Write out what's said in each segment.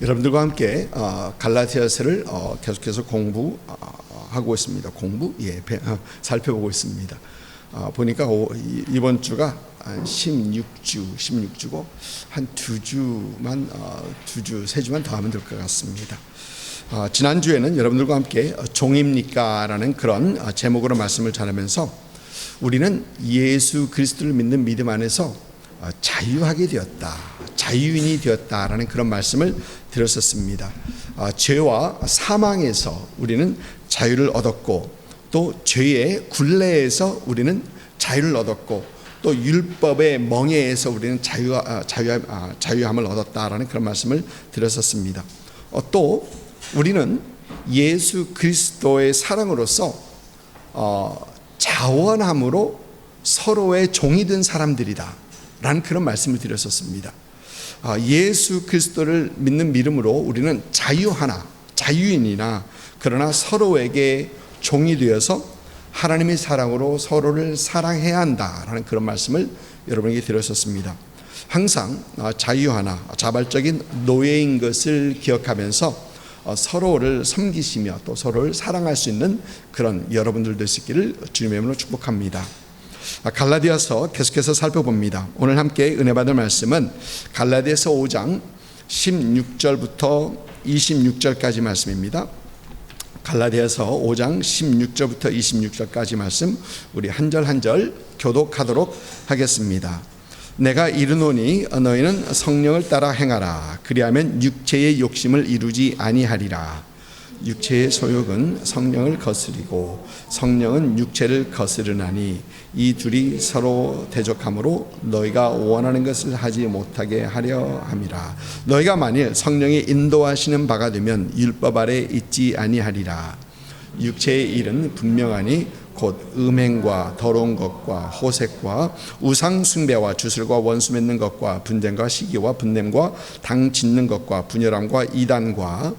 여러분들과 함께 갈라디아서를 계속해서 공부하고 있습니다. 살펴보고 있습니다. 보니까 이번 주가 16주고 한 2주만 3주만 더 하면 될 것 같습니다. 지난주에는 여러분들과 함께 종입니까? 라는 그런 제목으로 말씀을 전하면서 우리는 예수 그리스도를 믿는 믿음 안에서 자유하게 되었다, 자유인이 되었다라는 그런 말씀을 드렸었습니다. 죄와 사망에서 우리는 자유를 얻었고, 또 죄의 굴레에서 우리는 자유를 얻었고, 또 율법의 멍에에서 우리는 자유함을 얻었다라는 그런 말씀을 드렸었습니다. 또 우리는 예수 그리스도의 사랑으로서 자원함으로 서로의 종이 된 사람들이다 라는 그런 말씀을 드렸었습니다. 예수 그리스도를 믿는 믿음으로 우리는 자유인이나 그러나 서로에게 종이 되어서 하나님의 사랑으로 서로를 사랑해야 한다라는 그런 말씀을 여러분에게 드렸었습니다. 항상 자유하나 자발적인 노예인 것을 기억하면서 서로를 섬기시며 또 서로를 사랑할 수 있는 그런 여러분들 될 수 있기를 주님의 이름으로 축복합니다. 갈라디아서 계속해서 살펴봅니다. 오늘 함께 은혜 받을 말씀은 갈라디아서 5장 16절부터 26절까지 말씀입니다. 갈라디아서 5장 16절부터 26절까지 말씀 우리 한 절 한 절 교독하도록 하겠습니다. 내가 이르노니 너희는 성령을 따라 행하라. 그리하면 육체의 욕심을 이루지 아니하리라. 육체의 소욕은 성령을 거스리고 성령은 육체를 거스르나니 이 둘이 서로 대적하므로 너희가 원하는 것을 하지 못하게 하려 함이라. 너희가 만일 성령이 인도하시는 바가 되면 율법 아래 있지 아니하리라. 육체의 일은 분명하니 곧 음행과 더러운 것과 호색과 우상 숭배와 주술과 원수 맺는 것과 분쟁과 시기와 분냄과 당 짓는 것과 분열함과 이단과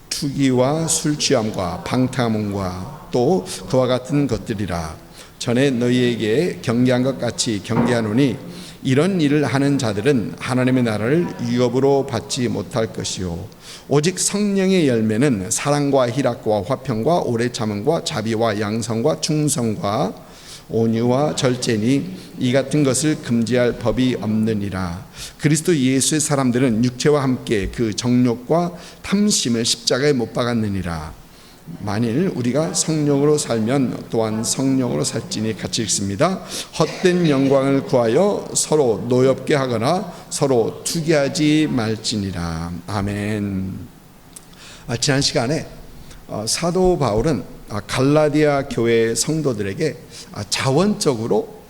투기와 술 취함과 방탕함과 또 그와 같은 것들이라. 전에 너희에게 경계한 것 같이 경계하노니 이런 일을 하는 자들은 하나님의 나라를 유업으로 받지 못할 것이요 오직 성령의 열매는 사랑과 희락과 화평과 오래 참음과 자비와 양성과 충성과 온유와 절제니 이 같은 것을 금지할 법이 없느니라. 그리스도 예수의 사람들은 육체와 함께 그 정욕과 탐심을 십자가에 못 박았느니라. 만일 우리가 성령으로 살면 또한 성령으로 살지니 같이 읽습니다. 헛된 영광을 구하여 서로 노엽게 하거나 서로 투기하지 말지니라. 아멘. 지난 시간에 사도 바울은 갈라디아 교회 성도들에게 자원적으로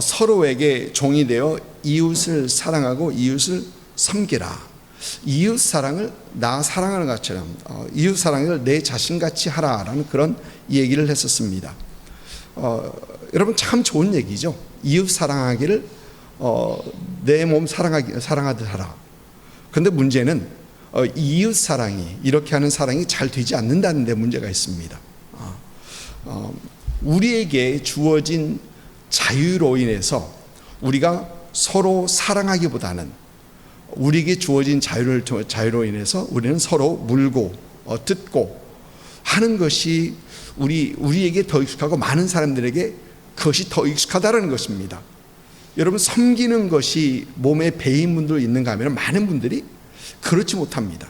서로에게 종이 되어 이웃을 사랑하고 이웃을 섬기라. 이웃 사랑을 나 사랑하는 것처럼 이웃 사랑을 내 자신같이 하라라는 그런 얘기를 했었습니다. 여러분 참 좋은 얘기죠. 이웃 사랑하기를 내 몸 사랑하듯 하라. 그런데 문제는 이웃 사랑이 이렇게 하는 사랑이 잘 되지 않는다는 데 문제가 있습니다. 우리에게 주어진 자유로 인해서 우리가 서로 사랑하기보다는 우리에게 주어진 자유로 인해서 우리는 서로 물고 뜯고 하는 것이 우리에게 더 익숙하고 많은 사람들에게 그것이 더 익숙하다는 것입니다. 여러분 섬기는 것이 몸에 배인 분들 있는가 하면 많은 분들이 그렇지 못합니다.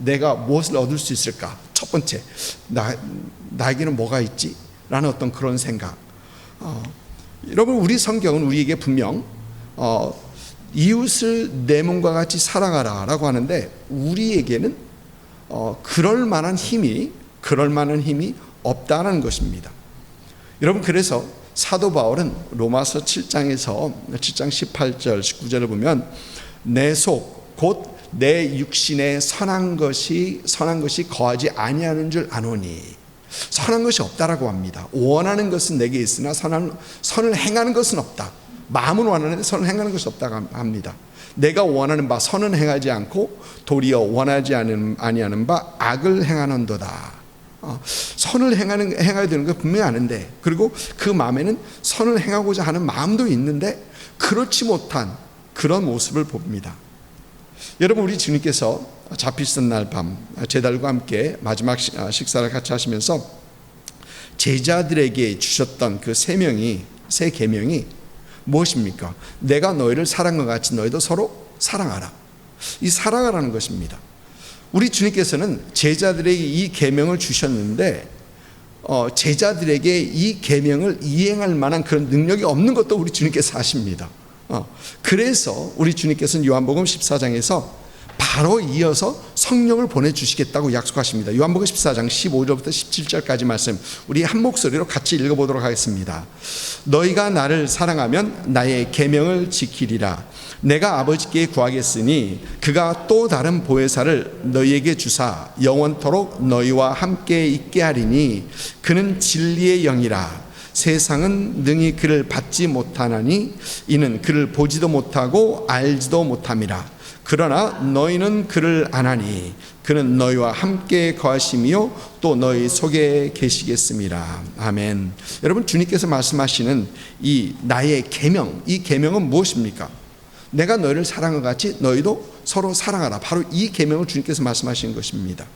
내가 무엇을 얻을 수 있을까? 첫 번째, 나에게는 뭐가 있지? 라는 어떤 그런 생각. 여러분 우리 성경은 우리에게 분명 이웃을 내 몸과 같이 사랑하라 라고 하는데 우리에게는 그럴 만한 힘이 없다는 것입니다. 여러분 그래서 사도 바울은 로마서 7장 18절 19절을 보면 내 속 곧 내 육신에 선한 것이 거하지 아니하는 줄 아노니 선한 것이 없다라고 합니다. 원하는 것은 내게 있으나 선을 행하는 것은 없다. 마음은 원하는데 선을 행하는 것이 없다고 합니다. 내가 원하는 바 선은 행하지 않고 도리어 원하지 아니하는 바 악을 행하는도다. 선을 행해야 되는 거 분명히 아는데, 그리고 그 마음에는 선을 행하고자 하는 마음도 있는데 그렇지 못한 그런 모습을 봅니다. 여러분, 우리 주님께서 잡히시던 날 밤 제자들과 함께 마지막 식사를 같이 하시면서 제자들에게 주셨던 그 세 계명이 무엇입니까? 내가 너희를 사랑한 것 같이 너희도 서로 사랑하라. 이 사랑하라는 것입니다. 우리 주님께서는 제자들에게 이 계명을 주셨는데 제자들에게 이 계명을 이행할 만한 그런 능력이 없는 것도 우리 주님께서 아십니다. 그래서 우리 주님께서는 요한복음 14장에서 바로 이어서 성령을 보내주시겠다고 약속하십니다. 요한복음 14장 15절부터 17절까지 말씀 우리 한 목소리로 같이 읽어보도록 하겠습니다. 너희가 나를 사랑하면 나의 계명을 지키리라. 내가 아버지께 구하겠으니 그가 또 다른 보혜사를 너희에게 주사 영원토록 너희와 함께 있게 하리니 그는 진리의 영이라. 세상은 능히 그를 받지 못하나니 이는 그를 보지도 못하고 알지도 못함이라. 그러나 너희는 그를 아나니 그는 너희와 함께 거하시며 또 너희 속에 계시겠습니다. 아멘. 여러분, 주님께서 말씀하시는 이 나의 계명, 이 계명은 무엇입니까? 내가 너희를 사랑한 것 같이 너희도 서로 사랑하라. 바로 이 계명을 주님께서 말씀하시는 것입니다.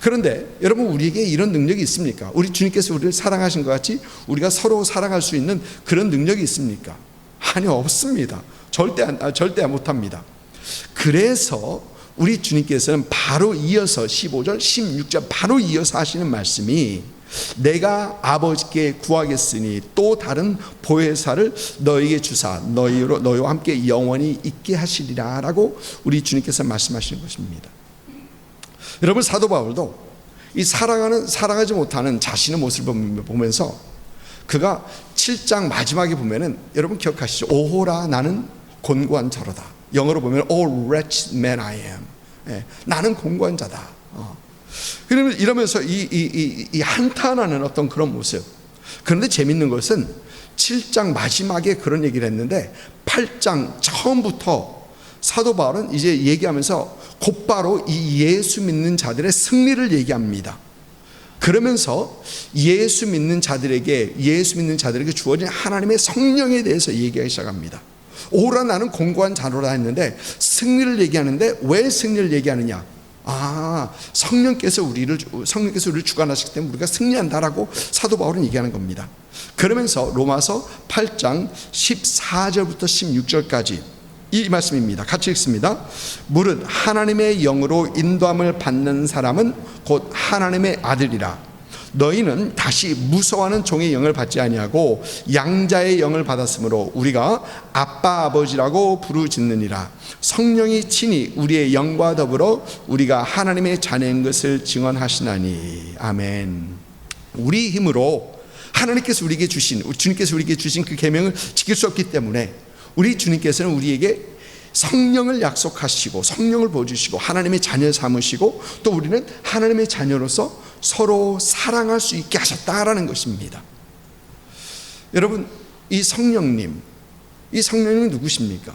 그런데 여러분, 우리에게 이런 능력이 있습니까? 우리 주님께서 우리를 사랑하신 것 같이 우리가 서로 사랑할 수 있는 그런 능력이 있습니까? 아니요, 없습니다. 절대 못합니다. 그래서 우리 주님께서는 바로 이어서 15절, 16절 바로 이어서 하시는 말씀이 내가 아버지께 구하겠으니 또 다른 보혜사를 너희에게 주사 너희와 함께 영원히 있게 하시리라 라고 우리 주님께서 말씀하시는 것입니다. 여러분, 사도 바울도 이 사랑하지 못하는 자신의 모습을 보면서 그가 7장 마지막에 보면은 여러분 기억하시죠? 오호라 나는 곤고한 자로다. 영어로 보면 Oh wretched man I am. 나는 곤고한 자다. 이러면서 이 한탄하는 어떤 그런 모습. 그런데 재밌는 것은 7장 마지막에 그런 얘기를 했는데 8장 처음부터 사도 바울은 이제 얘기하면서 곧바로 이 예수 믿는 자들의 승리를 얘기합니다. 그러면서 예수 믿는 자들에게 주어진 하나님의 성령에 대해서 얘기하기 시작합니다. 오라 나는 공고한 자로라 했는데 승리를 얘기하는데 왜 승리를 얘기하느냐? 성령께서 우리를 주관하시기 때문에 우리가 승리한다라고 사도 바울은 얘기하는 겁니다. 그러면서 로마서 8장 14절부터 16절까지 이 말씀입니다. 같이 읽습니다. 무릇 하나님의 영으로 인도함을 받는 사람은 곧 하나님의 아들이라. 너희는 다시 무서워하는 종의 영을 받지 아니하고 양자의 영을 받았으므로 우리가 아빠 아버지라고 부르짖느니라. 성령이 친히 우리의 영과 더불어 우리가 하나님의 자녀인 것을 증언하시나니. 아멘. 우리 힘으로 주님께서 우리에게 주신 그 계명을 지킬 수 없기 때문에 우리 주님께서는 우리에게 성령을 약속하시고 성령을 보여주시고 하나님의 자녀 삼으시고 또 우리는 하나님의 자녀로서 서로 사랑할 수 있게 하셨다라는 것입니다. 여러분, 이 성령님이 누구십니까?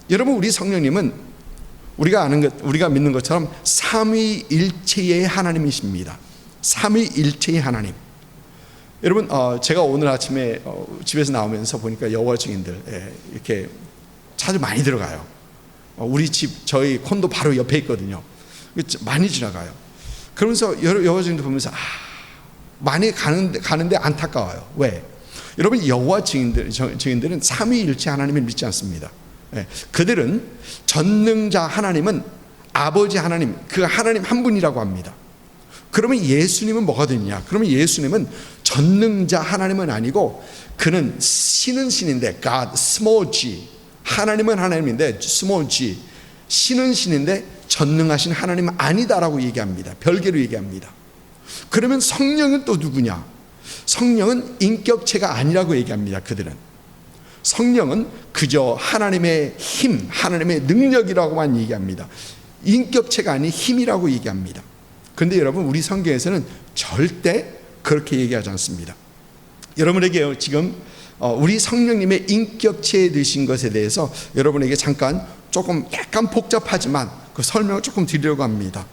여러분, 우리 성령님은 우리가 믿는 것처럼 삼위일체의 하나님이십니다. 삼위일체의 하나님. 여러분, 제가 오늘 아침에 집에서 나오면서 보니까 여호와 증인들 이렇게 자주 많이 들어가요. 우리 집 저희 콘도 바로 옆에 있거든요. 많이 지나가요. 그러면서 여호와 증인들 보면서 많이 가는데 안타까워요. 왜? 여러분, 여호와 증인들은 삼위일체 하나님을 믿지 않습니다. 그들은 전능자 하나님은 아버지 하나님, 그 하나님 한 분이라고 합니다. 그러면 예수님은 뭐가 되느냐? 그러면 예수님은 전능자 하나님은 아니고 그는 신은 신인데 God, small g. 하나님은 하나님인데 small g. 신은 신인데 전능하신 하나님은 아니다라고 얘기합니다. 별개로 얘기합니다. 그러면 성령은 또 누구냐? 성령은 인격체가 아니라고 얘기합니다. 그들은 성령은 그저 하나님의 힘, 하나님의 능력이라고만 얘기합니다. 인격체가 아닌 힘이라고 얘기합니다. 그런데 여러분, 우리 성경에서는 절대 그렇게 얘기하지 않습니다. 여러분에게 지금 우리 성령님의 인격체에 드신 것에 대해서 여러분에게 약간 복잡하지만 그 설명을 조금 드리려고 합니다.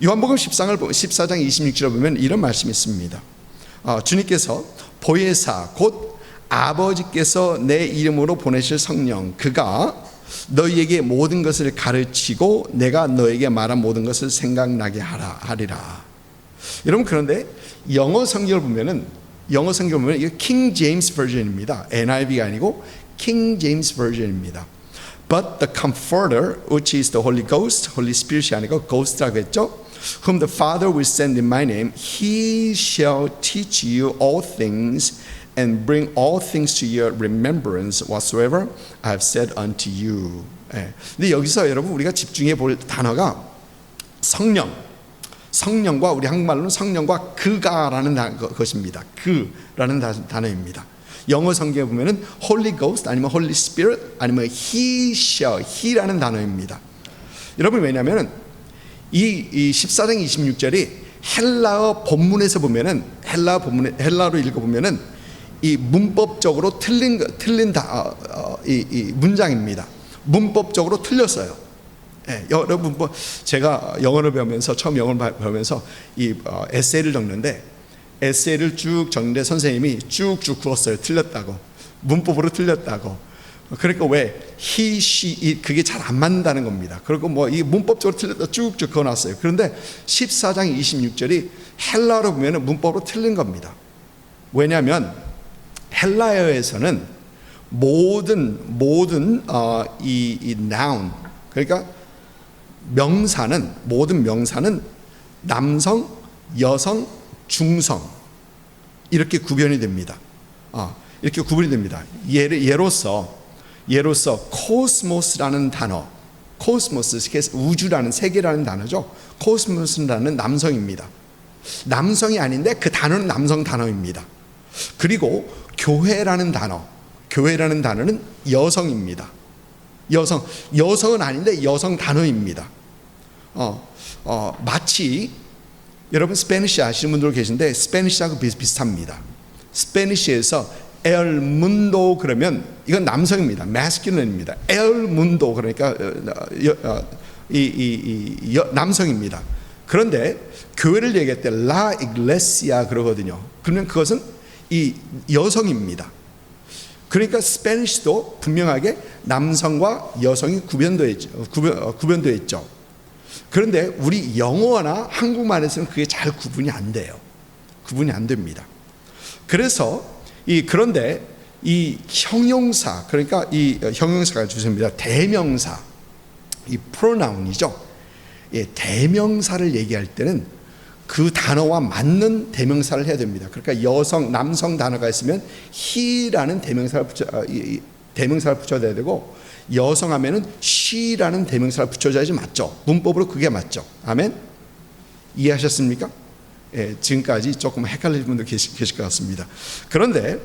요한복음 14장 26절에 보면 이런 말씀이 있습니다. 주님께서 보혜사 곧 아버지께서 내 이름으로 보내실 성령, 그가 너희에게 모든 것을 가르치고 내가 너에게 말한 모든 것을 생각나게 하리라. 여러분, 그런데 영어 성경을 보면 이게 킹 제임스 버전입니다. NIV가 아니고 king james version입니다. But the comforter, which is the Holy Ghost, Holy Spirit이 아니고 ghost라고 했죠. Whom the Father will send in my name, he shall teach you all things and bring all things to your remembrance whatsoever I have said unto you. 근데 여기서 여러분 우리가 집중해 볼 단어가 성령과 우리 한국말로는 성령과 그가라는 것입니다. 그라는 단어입니다. 영어 성경에 보면은 Holy Ghost 아니면 Holy Spirit 아니면 He shall, He라는 단어입니다. 여러분, 왜냐하면 이 14장 26절이 헬라어 본문에서 보면은 헬라로 읽어보면은 이 문법적으로 틀린 이 문장입니다. 문법적으로 틀렸어요. 여러분, 제가 영어를 배우면서 처음 영어를 배우면서 이 에세이를 적는데 에세이를 쭉 적는데 선생님이 쭉쭉 그었어요. 틀렸다고, 문법으로 틀렸다고. 그러니까 왜 he, she 그게 잘 안 맞는다는 겁니다. 그리고 이 문법적으로 틀렸다 쭉쭉 그어놨어요. 그런데 14장 26절이 헬라어로 보면 문법으로 틀린 겁니다. 왜냐하면 헬라어에서는 모든 이 noun, 그러니까 모든 명사는 남성, 여성, 중성 이렇게 구별이 됩니다. 이렇게 구분이 됩니다. 예로서 코스모스라는 단어, 코스모스, 우주라는 세계라는 단어죠. 코스모스라는 남성입니다. 남성이 아닌데 그 단어는 남성 단어입니다. 그리고 교회라는 단어는 여성입니다. 여성은 아닌데 여성 단어입니다. 마치 여러분 스페니쉬 아시는 분들 계신데 스페니쉬하고 비슷합니다. 스페니쉬에서 El mundo 그러면 이건 남성입니다. masculine입니다. El mundo 그러니까 남성입니다. 그런데 교회를 얘기할 때 La iglesia 그러거든요. 그러면 그것은 이 여성입니다. 그러니까 스페니쉬도 분명하게 남성과 여성이 구별되어 있죠. 그런데 우리 영어나 한국말에서는 그게 잘 구분이 안 돼요. 구분이 안 됩니다. 그런데 이 형용사, 그러니까 이 형용사가 주십니다. 대명사, 이 pronoun이죠. 대명사를 얘기할 때는 그 단어와 맞는 대명사를 해야 됩니다. 그러니까 남성 단어가 있으면 he라는 대명사를 붙여야 되고, 여성하면은 she라는 대명사를 붙여줘야지 맞죠. 문법으로 그게 맞죠. 아멘. 이해하셨습니까? 지금까지 조금 헷갈리는 분들 계실 것 같습니다. 그런데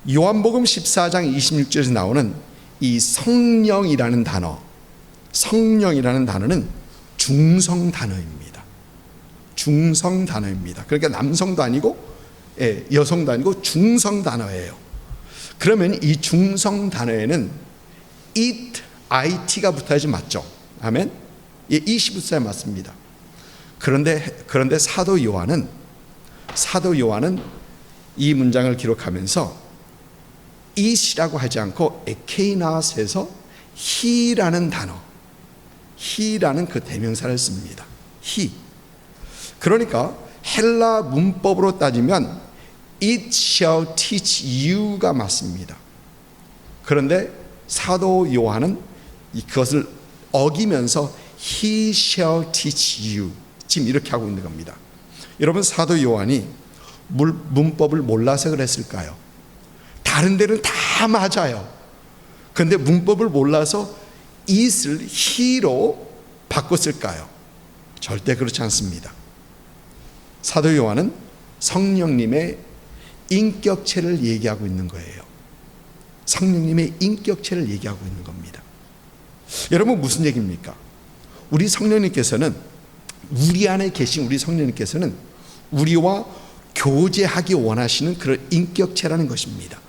요한복음 14장 26절에서 나오는 이 성령이라는 단어는 중성 단어입니다. 중성 단어입니다. 그러니까 남성도 아니고 여성도 아니고 중성 단어예요. 그러면 이 중성 단어에는 it가 붙어야지 맞죠. 아멘. it이 붙어야 맞습니다. 그런데 사도 요한은 이 문장을 기록하면서 it이라고 하지 않고 에케이나스에서 he라는 그 대명사를 씁니다. he. 그러니까 헬라 문법으로 따지면 it shall teach you가 맞습니다. 그런데 사도 요한은 그것을 어기면서 he shall teach you 지금 이렇게 하고 있는 겁니다. 여러분, 사도 요한이 문법을 몰라서 그랬을까요? 다른 데는 다 맞아요. 그런데 문법을 몰라서 it을 he로 바꿨을까요? 절대 그렇지 않습니다. 사도 요한은 성령님의 인격체를 얘기하고 있는 거예요. 성령님의 인격체를 얘기하고 있는 겁니다. 여러분, 무슨 얘기입니까? 우리 성령님께서는, 우리 안에 계신 우리 성령님께서는 우리와 교제하기 원하시는 그런 인격체라는 것입니다.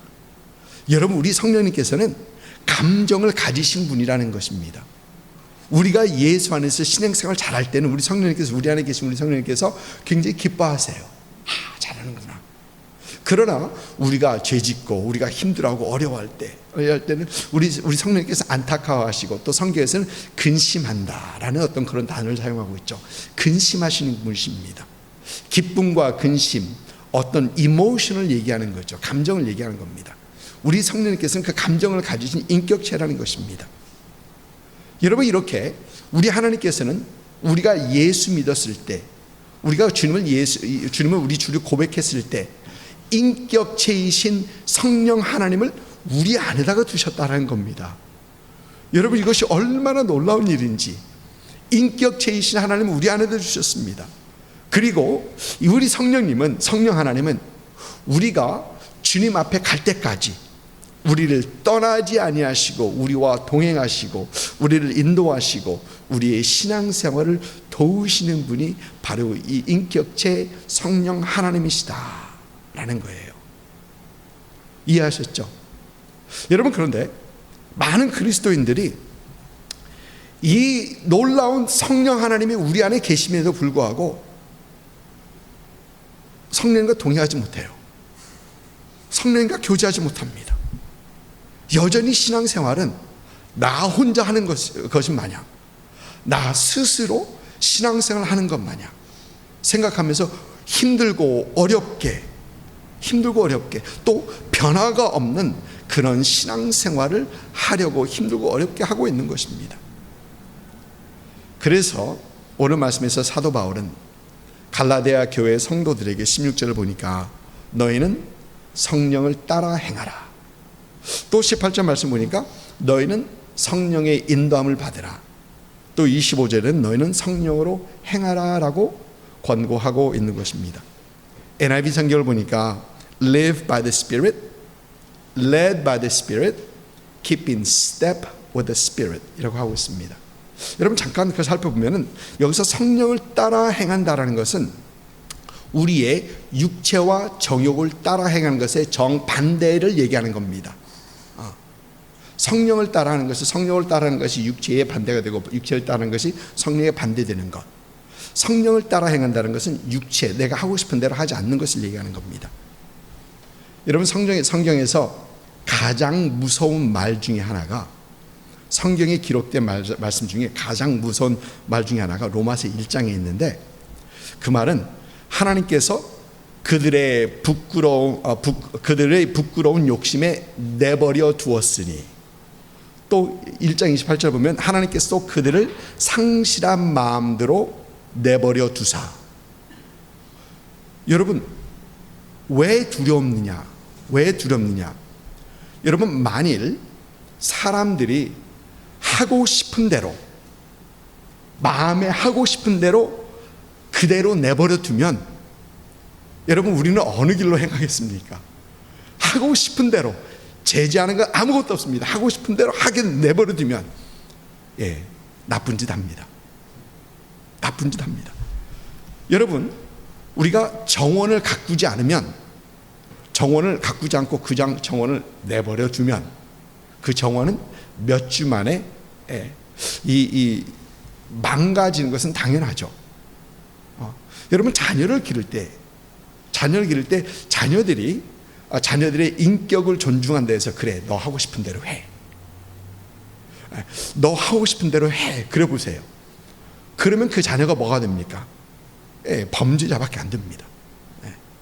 여러분, 우리 성령님께서는 감정을 가지신 분이라는 것입니다. 우리가 예수 안에서 신앙생활 잘할 때는 우리 안에 계신 우리 성령님께서 굉장히 기뻐하세요. 잘하는구나. 그러나 우리가 죄짓고 우리가 힘들어하고 어려워할 때는 우리 성령님께서 안타까워하시고 또 성경에서는 근심한다라는 어떤 그런 단어를 사용하고 있죠. 근심하시는 분이십니다. 기쁨과 근심, 어떤 이모션을 얘기하는 거죠. 감정을 얘기하는 겁니다. 우리 성령님께서는 그 감정을 가지신 인격체라는 것입니다. 여러분, 이렇게 우리 하나님께서는 우리가 예수 믿었을 때, 우리가 주님을 우리 주로 고백했을 때 인격체이신 성령 하나님을 우리 안에다가 두셨다는 겁니다. 여러분, 이것이 얼마나 놀라운 일인지, 인격체이신 하나님을 우리 안에다 주셨습니다. 그리고 우리 성령 하나님은 우리가 주님 앞에 갈 때까지 우리를 떠나지 아니하시고 우리와 동행하시고 우리를 인도하시고 우리의 신앙생활을 도우시는 분이 바로 이 인격체 성령 하나님이시다라는 거예요. 이해하셨죠? 여러분, 그런데 많은 그리스도인들이 이 놀라운 성령 하나님이 우리 안에 계심에도 불구하고 성령과 동행하지 못해요. 성령과 교제하지 못합니다. 여전히 신앙생활은 나 혼자 하는 것인 마냥, 나 스스로 신앙생활을 하는 것 마냥 생각하면서 힘들고 어렵게 또 변화가 없는 그런 신앙생활을 하려고 힘들고 어렵게 하고 있는 것입니다. 그래서 오늘 말씀에서 사도 바울은 갈라디아 교회 성도들에게 16절을 보니까 너희는 성령을 따라 행하라. 또 18절 말씀 보니까 너희는 성령의 인도함을 받으라. 또 25절은 너희는 성령으로 행하라 라고 권고하고 있는 것입니다. NIV 성경을 보니까 live by the Spirit, led by the Spirit, keep in step with the Spirit 이라고 하고 있습니다. 여러분, 잠깐 그 살펴보면 여기서 성령을 따라 행한다라는 것은 우리의 육체와 정욕을 따라 행하는 것의 정반대를 얘기하는 겁니다. 성령을 따라하는 것이 육체의 반대가 되고 육체를 따르는 것이 성령에 반대되는 것. 성령을 따라 행한다는 것은 육체, 내가 하고 싶은 대로 하지 않는 것을 얘기하는 겁니다. 여러분, 성경에서 가장 무서운 말 중에 하나가, 성경에 기록된 말씀 중에 가장 무서운 말 중에 하나가 로마서 1장에 있는데, 그 말은 하나님께서 그들의 부끄러운 욕심에 내버려 두었으니, 또 1장 28절 보면 하나님께서 또 그들을 상실한 마음대로 내버려 두사. 여러분, 왜 두렵느냐? 여러분, 만일 사람들이 하고 싶은 대로, 마음에 하고 싶은 대로 그대로 내버려 두면 여러분, 우리는 어느 길로 행하겠습니까? 하고 싶은 대로, 제지하는 건 아무것도 없습니다. 하고 싶은 대로 하게 내버려 두면 나쁜 짓 합니다. 여러분, 우리가 정원을 가꾸지 않으면, 정원을 가꾸지 않고 그 정원을 내버려 두면 그 정원은 몇 주 만에 망가지는 것은 당연하죠. 여러분, 자녀를 기를 때 자녀들의 인격을 존중한다 해서 그래, 너 하고 싶은 대로 해. 너 하고 싶은 대로 해. 그래 보세요. 그러면 그 자녀가 뭐가 됩니까? 범죄자밖에 안 됩니다.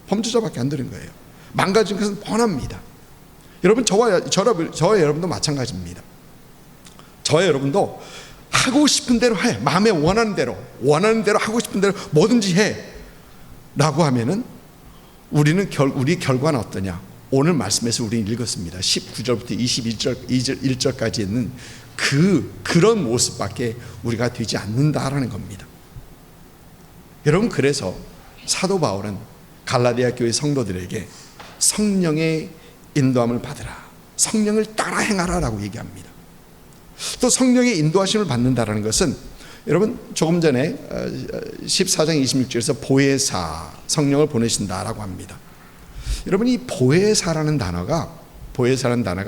범죄자밖에 안 되는 거예요. 망가지는 것은 뻔합니다. 여러분, 저와 여러분도 마찬가지입니다. 저와 여러분도 하고 싶은 대로 해. 마음에 원하는 대로 하고 싶은 대로 뭐든지 해 라고 하면은 우리 결과는 어떠냐? 오늘 말씀에서 우리는 읽었습니다. 19절부터 21절까지 있는 그런 모습밖에 우리가 되지 않는다라는 겁니다. 여러분, 그래서 사도 바울은 갈라디아 교회 성도들에게 성령의 인도함을 받으라, 성령을 따라 행하라라고 얘기합니다. 또 성령의 인도하심을 받는다라는 것은 여러분, 조금 전에 14장 26절에서 보혜사, 성령을 보내신다라고 합니다. 여러분, 이 보혜사라는 단어가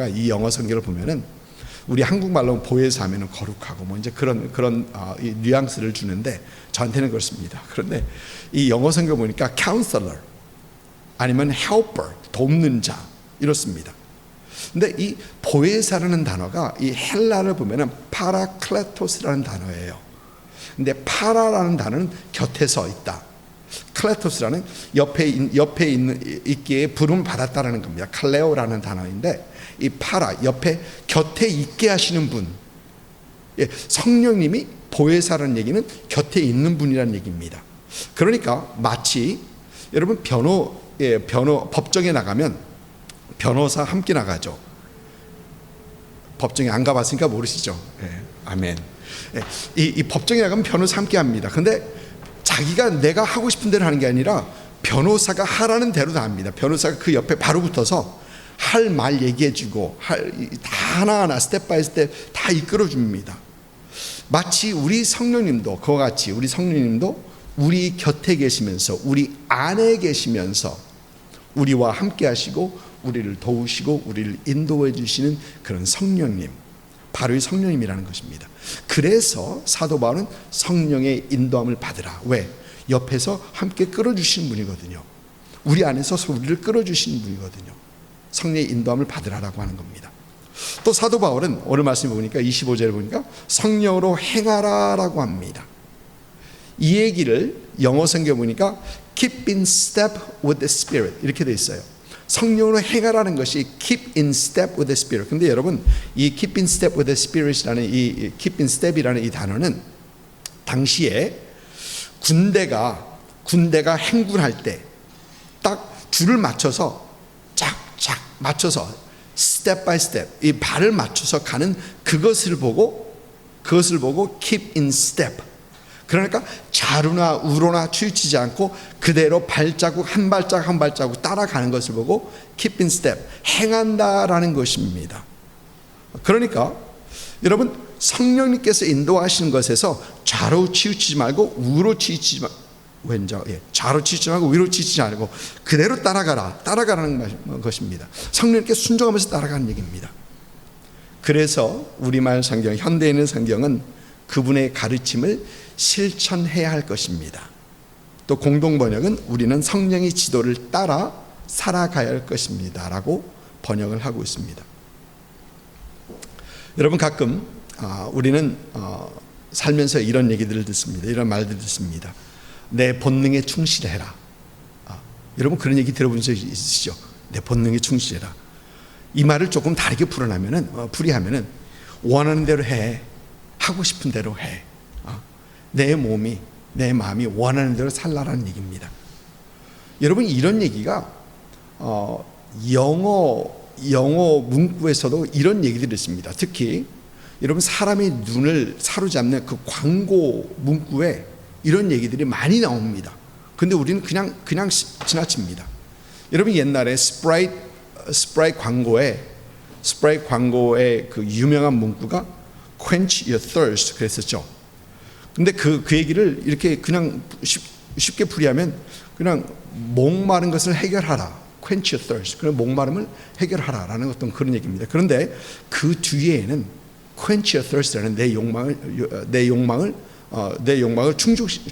이 영어 성경을 보면은 우리 한국말로 보혜사 하면은 거룩하고 뭐 이제 그런 이 뉘앙스를 주는데 저한테는 그렇습니다. 그런데 이 영어 성경 보니까 아니면 helper, 돕는 자 이렇습니다. 근데 이 보혜사라는 단어가 이 헬라를 보면은 파라클레토스라는 단어예요. 근데 파라라는 단어는 곁에 서 있다. 클레토스라는 옆에 있기에 부름 받았다라는 겁니다. 칼레오라는 단어인데 이 파라 옆에 곁에 있게 하시는 분. 예, 성령님이 보혜사라는 얘기는 곁에 있는 분이라는 얘기입니다. 그러니까 마치 여러분 법정에 나가면 변호사 함께 나가죠. 법정에 안 가봤으니까 모르시죠. 예, 아멘. 예, 이 법정에 나가면 변호사 함께 합니다. 근데 자기가 내가 하고 싶은 대로 하는 게 아니라 변호사가 하라는 대로 다 합니다. 변호사가 그 옆에 바로 붙어서 할 말 얘기해주고 다 하나하나 스텝 바이 스텝 다 이끌어줍니다. 마치 우리 성령님도 그와 같이 우리 성령님도 우리 곁에 계시면서 우리 안에 계시면서 우리와 함께 하시고 우리를 도우시고 우리를 인도해 주시는 그런 성령님, 바로 이 성령님이라는 것입니다. 그래서 사도 바울은 성령의 인도함을 받으라. 왜? 옆에서 함께 끌어주시는 분이거든요. 우리 안에서 우리를 끌어주시는 분이거든요. 성령의 인도함을 받으라라고 하는 겁니다. 또 사도 바울은 오늘 말씀을 보니까 25절을 보니까 성령으로 행하라라고 합니다. 이 얘기를 영어 성경 보니까 keep in step with the Spirit 이렇게 돼 있어요. 성령으로 행하라는 것이 keep in step with the Spirit. 근데 여러분 이 keep in step with the Spirit이라는 이 keep in step이라는 이 단어는 당시에 군대가 행군할 때 딱 줄을 맞춰서 쫙쫙 맞춰서 스텝 바이 스텝 이 발을 맞춰서 가는 그것을 보고 keep in step. 그러니까 좌로나 우로나 치우치지 않고 그대로 발자국 한 발자국 따라가는 것을 보고 keep in step, 행한다라는 것입니다. 그러니까 여러분 성령님께서 인도하시는 것에서 좌로 치우치지 말고 우로 치우치지 말고 좌로 치우치지 말고 위로 치우치지 않고 그대로 따라가라는 것입니다. 성령님께 순종하면서 따라가는 얘기입니다. 그래서 우리말 성경, 현대인의 성경은 그분의 가르침을 실천해야 할 것입니다. 또 공동번역은 우리는 성령의 지도를 따라 살아가야 할 것입니다 라고 번역을 하고 있습니다. 여러분 가끔 우리는 살면서 이런 얘기들을 듣습니다. 이런 말들을 듣습니다. 내 본능에 충실해라. 여러분 그런 얘기 들어본 적 있으시죠? 내 본능에 충실해라. 이 말을 조금 다르게 풀이하면은 원하는 대로 해. 하고 싶은 대로 해. 내 몸이 내 마음이 원하는 대로 살라라는 얘기입니다. 여러분 이런 얘기가 영어 문구에서도 이런 얘기들이 있습니다. 특히 여러분 사람의 눈을 사로잡는 그 광고 문구에 이런 얘기들이 많이 나옵니다. 근데 우리는 그냥 지나칩니다. 여러분 옛날에 스프라이트 광고의 그 유명한 문구가 quench your thirst 그랬었죠. 근데 그 얘기를 이렇게 그냥 쉽게 풀이하면 그냥 목마른 것을 해결하라. quench your thirst. 그런 목마름을 해결하라라는 어떤 그런 얘기입니다. 그런데 그 뒤에는 quench your thirst라는 내 욕망을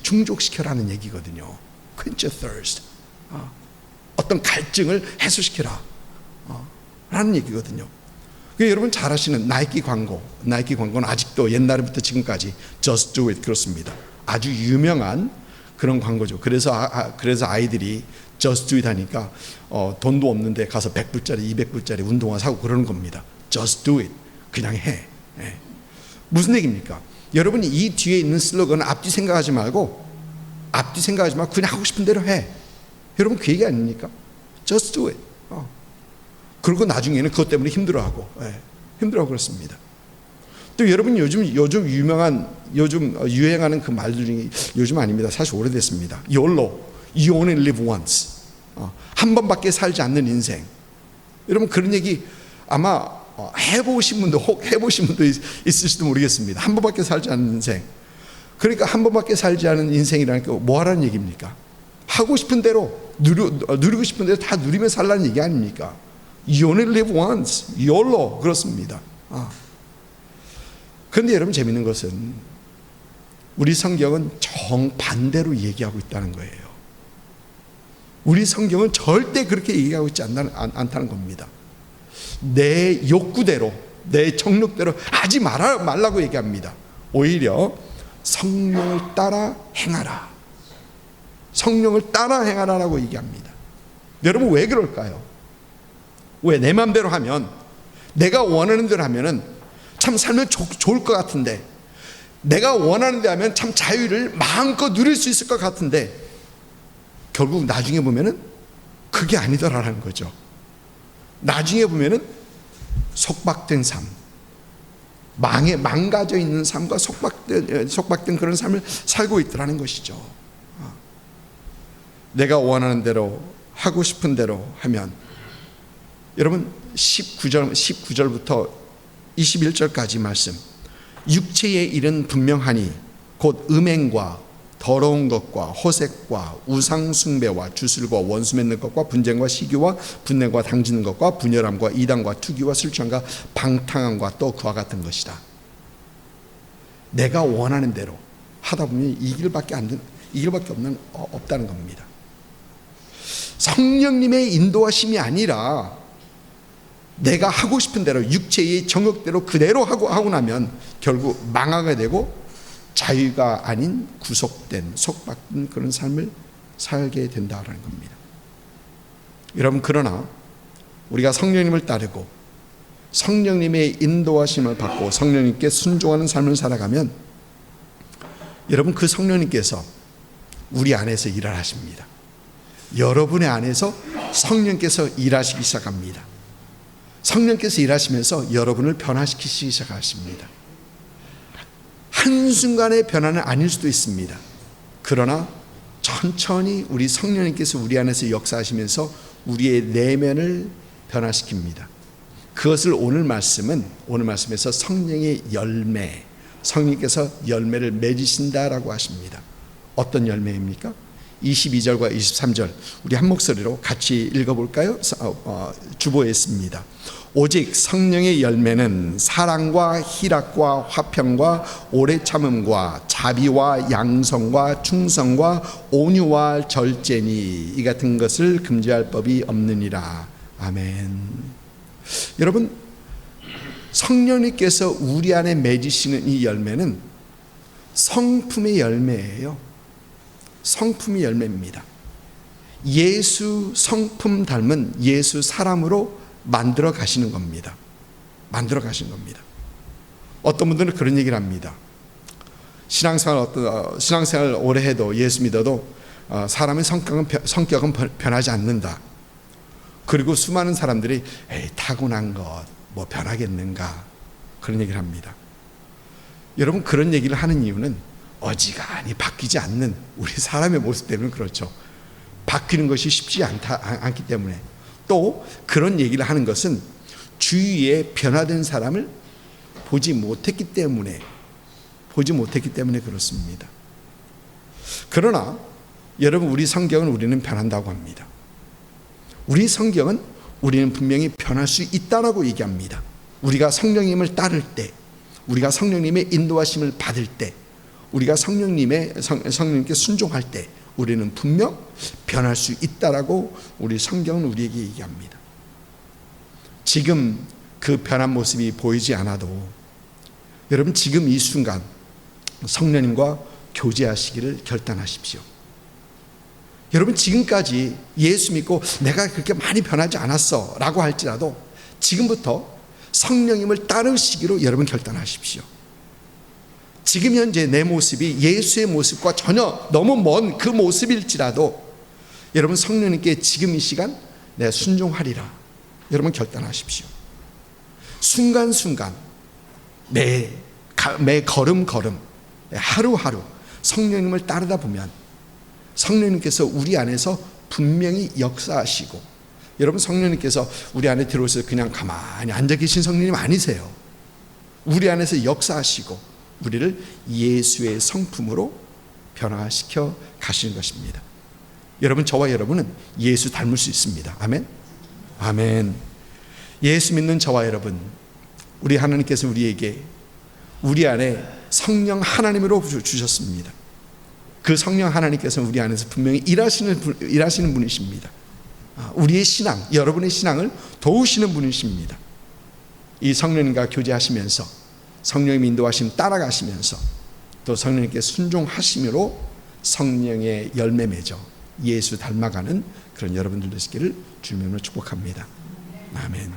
충족시켜라는 얘기거든요. quench your thirst. 어떤 갈증을 해소시켜라. 라는 얘기거든요. 여러분 잘 아시는 나이키 광고는 아직도 옛날부터 지금까지 Just Do It 그렇습니다. 아주 유명한 그런 광고죠. 그래서 아이들이 Just Do It 하니까 돈도 없는데 가서 100불짜리 200불짜리 운동화 사고 그러는 겁니다. Just Do It. 그냥 해. 무슨 얘기입니까? 여러분이 이 뒤에 있는 슬로건은 앞뒤 생각하지 말고 그냥 하고 싶은 대로 해. 여러분 그 얘기 아닙니까? Just do it. 그리고 나중에는 그것 때문에 힘들어하고 그렇습니다. 또 여러분 요즘 유행하는 그 말들 중에 요즘 아닙니다. 사실 오래됐습니다. YOLO, You Only Live Once. 한 번밖에 살지 않는 인생. 여러분 그런 얘기 아마 해보신 분도 있을지도 모르겠습니다. 한 번밖에 살지 않는 인생. 그러니까 한 번밖에 살지 않은 인생이라니까 뭐 하라는 얘기입니까? 하고 싶은 대로 누리고 싶은 대로 다 누리며 살라는 얘기 아닙니까? You only live once. YOLO. 그렇습니다. 그런데 여러분 재밌는 것은 우리 성경은 정반대로 얘기하고 있다는 거예요. 우리 성경은 절대 그렇게 얘기하고 있지 않다는 겁니다. 내 욕구대로, 내 정욕대로 하지 말라고 얘기합니다. 오히려 성령을 따라 행하라. 성령을 따라 행하라라고 얘기합니다. 여러분, 왜 그럴까요? 왜 내 마음대로 하면, 내가 원하는 대로 하면은 참 살면 좋을 것 같은데, 내가 원하는 대로 하면 참 자유를 마음껏 누릴 수 있을 것 같은데, 결국 나중에 보면은 그게 아니더라라는 거죠. 나중에 보면은 속박된 삶, 망가져 있는 삶과 속박된 그런 삶을 살고 있더라는 것이죠. 내가 원하는 대로, 하고 싶은 대로 하면, 여러분 19절부터 21절까지 말씀, 육체의 일은 분명하니 곧 음행과 더러운 것과 호색과 우상 숭배와 주술과 원수 맺는 것과 분쟁과 시기와 분냄과 당지는 것과 분열함과 이단과 투기와 술 취함과 방탕함과 또 그와 같은 것이다. 내가 원하는 대로 하다 보면 이 길밖에 없다는 겁니다. 성령님의 인도하심이 아니라 내가 하고 싶은 대로, 육체의 정욕대로 그대로 하고 나면 결국 망하게 되고 자유가 아닌 구속된, 속박된 그런 삶을 살게 된다는 겁니다. 여러분, 그러나 우리가 성령님을 따르고 성령님의 인도하심을 받고 성령님께 순종하는 삶을 살아가면, 여러분, 그 성령님께서 우리 안에서 일을 하십니다. 여러분의 안에서 성령께서 일하시기 시작합니다. 성령께서 일하시면서 여러분을 변화시키시기 시작하십니다. 한순간의 변화는 아닐 수도 있습니다. 그러나 천천히 우리 성령님께서 우리 안에서 역사하시면서 우리의 내면을 변화시킵니다. 그것을 오늘 말씀에서 성령의 열매, 성령께서 열매를 맺으신다라고 하십니다. 어떤 열매입니까? 22절과 23절 우리 한 목소리로 같이 읽어볼까요? 주보에 있습니다. 오직 성령의 열매는 사랑과 희락과 화평과 오래 참음과 자비와 양성과 충성과 온유와 절제니 이 같은 것을 금지할 법이 없느니라. 아멘. 여러분, 성령님께서 우리 안에 맺으시는 이 열매는 성품의 열매예요. 성품의 열매입니다. 예수 성품 닮은 예수 사람으로 만들어 가시는 겁니다. 만들어 가시는 겁니다. 어떤 분들은 그런 얘기를 합니다. 신앙생활 오래 해도, 예수 믿어도 사람의 성격은 변하지 않는다. 그리고 수많은 사람들이 타고난 것 뭐 변하겠는가, 그런 얘기를 합니다. 여러분, 그런 얘기를 하는 이유는 어지간히 바뀌지 않는 우리 사람의 모습 때문에 그렇죠. 바뀌는 것이 쉽지 않기 때문에, 또 그런 얘기를 하는 것은 주위에 변화된 사람을 보지 못했기 때문에 그렇습니다. 그러나 여러분, 우리 성경은 우리는 변한다고 합니다. 우리 성경은 우리는 분명히 변할 수 있다라고 얘기합니다. 우리가 성령님을 따를 때, 우리가 성령님의 인도하심을 받을 때, 우리가 성령님께 순종할 때 우리는 분명 변할 수 있다라고 우리 성경은 우리에게 얘기합니다. 지금 그 변한 모습이 보이지 않아도 여러분, 지금 이 순간 성령님과 교제하시기를 결단하십시오. 여러분, 지금까지 예수 믿고 내가 그렇게 많이 변하지 않았어 라고 할지라도 지금부터 성령님을 따르시기로 여러분 결단하십시오. 지금 현재 내 모습이 예수의 모습과 전혀 너무 먼 그 모습일지라도 여러분, 성령님께 지금 이 시간 내가 순종하리라 여러분 결단하십시오. 순간순간 매 걸음 하루하루 성령님을 따르다 보면 성령님께서 우리 안에서 분명히 역사하시고, 여러분, 성령님께서 우리 안에 들어오셔서 그냥 가만히 앉아 계신 성령님 아니세요. 우리 안에서 역사하시고 우리를 예수의 성품으로 변화시켜 가시는 것입니다. 여러분, 저와 여러분은 예수 닮을 수 있습니다. 아멘. 아멘. 예수 믿는 저와 여러분, 우리 하나님께서 우리에게 우리 안에 성령 하나님으로 주셨습니다. 그 성령 하나님께서는 우리 안에서 분명히 일하시는 분이십니다. 우리의 신앙, 여러분의 신앙을 도우시는 분이십니다. 이 성령님과 교제하시면서 성령님 인도하심 따라가시면서 또 성령님께 순종하심으로 성령의 열매 맺어 예수 닮아가는 그런 여러분들 되시기를 주님으로 축복합니다. 아멘.